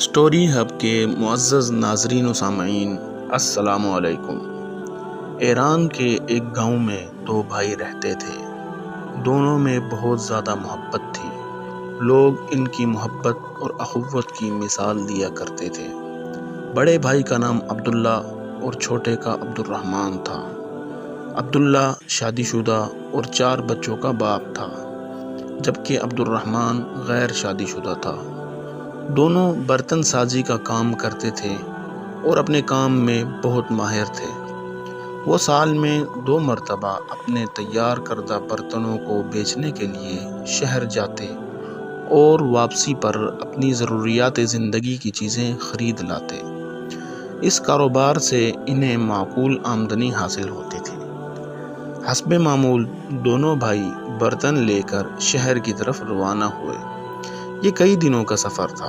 Story hub کے معزز ناظرین و سامعین، السلام علیکم۔ ایران کے ایک گاؤں میں دو بھائی رہتے تھے۔ دونوں میں بہت زیادہ محبت تھی۔ لوگ ان کی محبت اور اخوت کی مثال دیا کرتے تھے۔ بڑے بھائی کا نام عبداللہ اور چھوٹے کا عبدالرحمن تھا۔ عبداللہ شادی شدہ اور 4 بچوں کا باپ تھا، جبکہ عبدالرحمن غیر شادی شدہ تھا۔ دونوں برتن سازی کا کام کرتے تھے اور اپنے کام میں بہت ماہر تھے۔ وہ سال میں 2 مرتبہ اپنے تیار کردہ برتنوں کو بیچنے کے لیے شہر جاتے اور واپسی پر اپنی ضروریات زندگی کی چیزیں خرید لاتے۔ اس کاروبار سے انہیں معقول آمدنی حاصل ہوتی تھی۔ حسب معمول دونوں بھائی برتن لے کر شہر کی طرف روانہ ہوئے۔ یہ کئی دنوں کا سفر تھا۔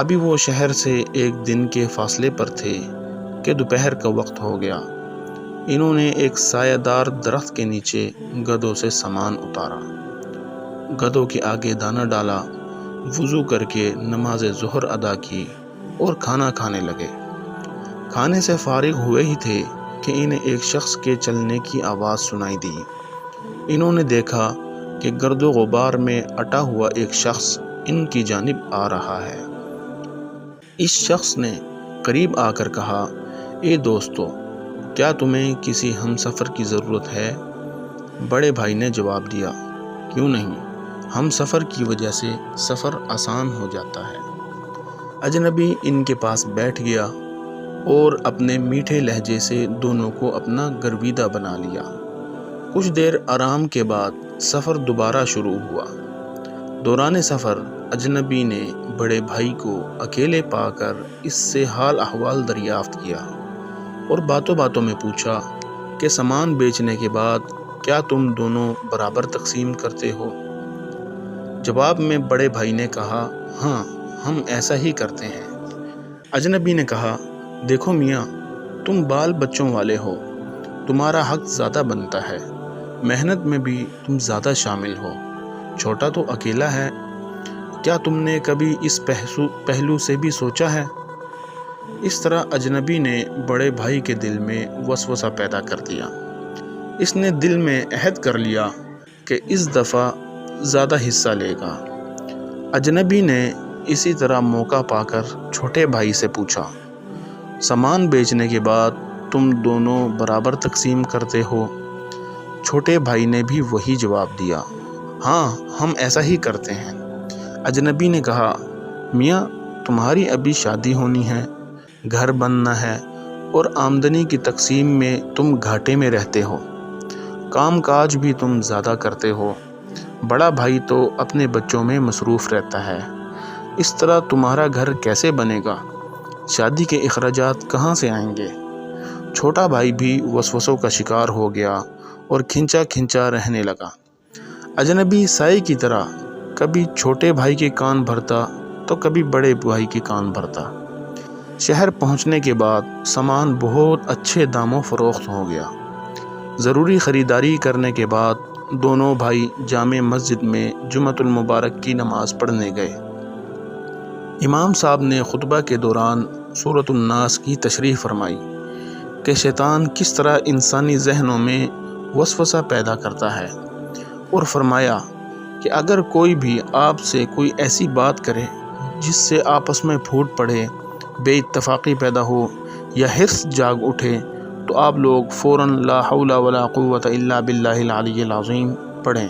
ابھی وہ شہر سے ایک دن کے فاصلے پر تھے کہ دوپہر کا وقت ہو گیا۔ انہوں نے ایک سایہ دار درخت کے نیچے گدھوں سے سامان اتارا، گدھوں کے آگے دانہ ڈالا، وضو کر کے نماز ظہر ادا کی اور کھانا کھانے لگے۔ کھانے سے فارغ ہوئے ہی تھے کہ انہیں ایک شخص کے چلنے کی آواز سنائی دی۔ انہوں نے دیکھا کہ گرد و غبار میں اٹا ہوا ایک شخص ان کی جانب آ رہا ہے۔ اس شخص نے قریب آ کر کہا، اے دوستو، کیا تمہیں کسی ہم سفر کی ضرورت ہے؟ بڑے بھائی نے جواب دیا، کیوں نہیں، ہم سفر کی وجہ سے سفر آسان ہو جاتا ہے۔ اجنبی ان کے پاس بیٹھ گیا اور اپنے میٹھے لہجے سے دونوں کو اپنا گرویدہ بنا لیا۔ کچھ دیر آرام کے بعد سفر دوبارہ شروع ہوا۔ دوران سفر اجنبی نے بڑے بھائی کو اکیلے پا کر اس سے حال احوال دریافت کیا اور باتوں باتوں میں پوچھا کہ سامان بیچنے کے بعد کیا تم دونوں برابر تقسیم کرتے ہو؟ جواب میں بڑے بھائی نے کہا، ہاں، ہم ایسا ہی کرتے ہیں۔ اجنبی نے کہا، دیکھو میاں، تم بال بچوں والے ہو، تمہارا حق زیادہ بنتا ہے، محنت میں بھی تم زیادہ شامل ہو، چھوٹا تو اکیلا ہے، کیا تم نے کبھی اس پہلو سے بھی سوچا ہے؟ اس طرح اجنبی نے بڑے بھائی کے دل میں وسوسہ پیدا کر دیا۔ اس نے دل میں عہد کر لیا کہ اس دفعہ زیادہ حصہ لے گا۔ اجنبی نے اسی طرح موقع پا کر چھوٹے بھائی سے پوچھا، سامان بیچنے کے بعد تم دونوں برابر تقسیم کرتے ہو؟ چھوٹے بھائی نے بھی وہی جواب دیا، ہاں، ہم ایسا ہی کرتے ہیں۔ اجنبی نے کہا، میاں، تمہاری ابھی شادی ہونی ہے، گھر بننا ہے اور آمدنی کی تقسیم میں تم گھاٹے میں رہتے ہو، کام کاج بھی تم زیادہ کرتے ہو، بڑا بھائی تو اپنے بچوں میں مصروف رہتا ہے، اس طرح تمہارا گھر کیسے بنے گا؟ شادی کے اخراجات کہاں سے آئیں گے؟ چھوٹا بھائی بھی وسوسوں کا شکار ہو گیا اور کھنچا کھنچا رہنے لگا۔ اجنبی سائے کی طرح کبھی چھوٹے بھائی کے کان بھرتا تو کبھی بڑے بھائی کے کان بھرتا۔ شہر پہنچنے کے بعد سامان بہت اچھے داموں فروخت ہو گیا۔ ضروری خریداری کرنے کے بعد دونوں بھائی جامع مسجد میں جمعۃ المبارک کی نماز پڑھنے گئے۔ امام صاحب نے خطبہ کے دوران سورۃ الناس کی تشریح فرمائی کہ شیطان کس طرح انسانی ذہنوں میں وسوسہ پیدا کرتا ہے، اور فرمایا کہ اگر کوئی بھی آپ سے کوئی ایسی بات کرے جس سے آپس میں پھوٹ پڑے، بے اتفاقی پیدا ہو یا حرص جاگ اٹھے، تو آپ لوگ فوراً لا حول ولا قوت الا باللہ العلی العظیم پڑھیں۔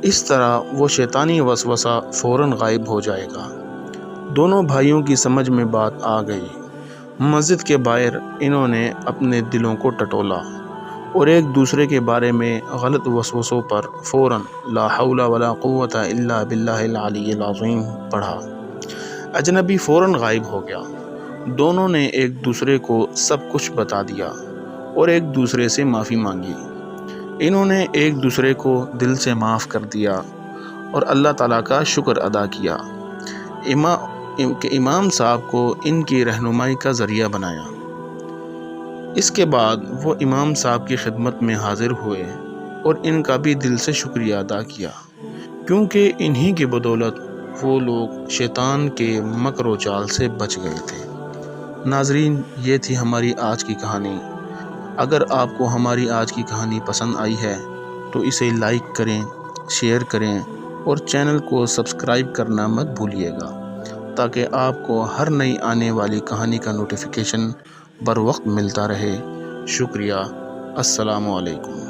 اس طرح وہ شیطانی وسوسہ فوراً غائب ہو جائے گا۔ دونوں بھائیوں کی سمجھ میں بات آ گئی۔ مسجد کے باہر انہوں نے اپنے دلوں کو ٹٹولا اور ایک دوسرے کے بارے میں غلط وسوسوں پر فوراً لا حول ولا قوت الا باللہ العلی العظیم پڑھا۔ اجنبی فوراً غائب ہو گیا۔ دونوں نے ایک دوسرے کو سب کچھ بتا دیا اور ایک دوسرے سے معافی مانگی۔ انہوں نے ایک دوسرے کو دل سے معاف کر دیا اور اللہ تعالیٰ کا شکر ادا کیا کہ امام صاحب کو ان کی رہنمائی کا ذریعہ بنایا۔ اس کے بعد وہ امام صاحب کی خدمت میں حاضر ہوئے اور ان کا بھی دل سے شکریہ ادا کیا، کیونکہ انہی کی بدولت وہ لوگ شیطان کے مکر و چال سے بچ گئے تھے۔ ناظرین، یہ تھی ہماری آج کی کہانی۔ اگر آپ کو ہماری آج کی کہانی پسند آئی ہے تو اسے لائک کریں، شیئر کریں اور چینل کو سبسکرائب کرنا مت بھولیے گا، تاکہ آپ کو ہر نئی آنے والی کہانی کا نوٹیفیکیشن بر وقت ملتا رہے۔ شکریہ۔ السلام علیکم۔